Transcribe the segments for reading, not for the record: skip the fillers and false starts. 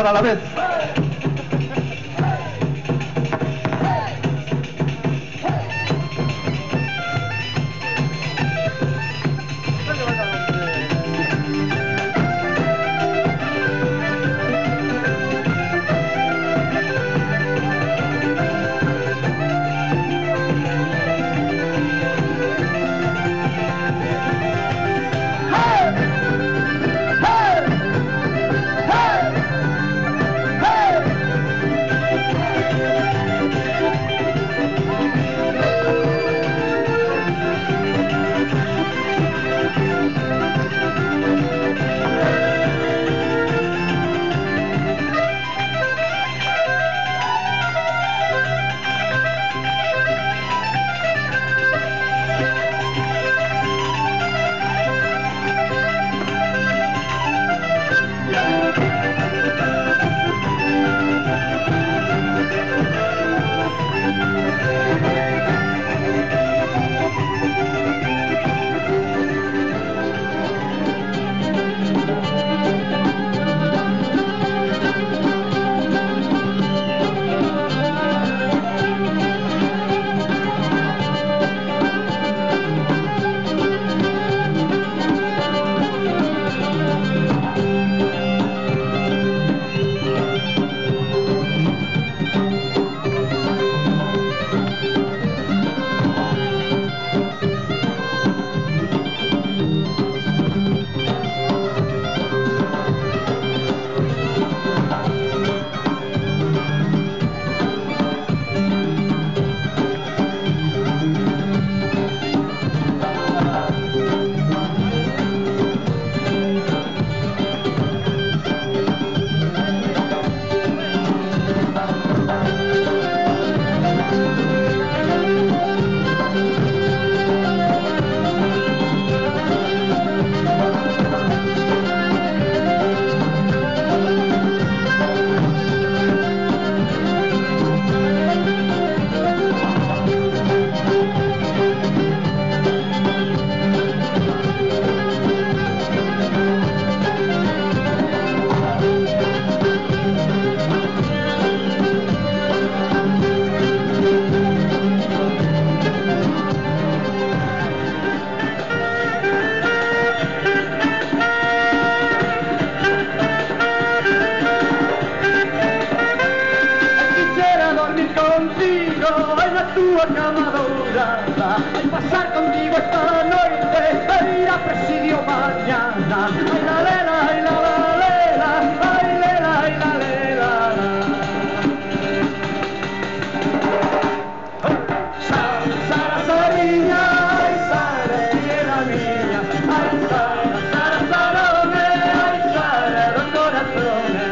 cantar a la vez. Tua cama dourada, ay, pasar contigo esta noche, a ir a presidio mañana. Ay, la lela, ay, la lela, ay, lela, ay, la lela. Sara, Sariña, ay, Sara, la mía, ay, Sara, Sarone, ay, Sara, los corazones.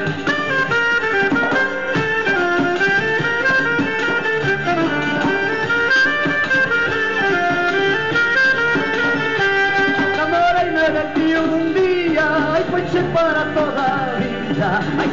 Un día, ay, pues para toda vida, ay,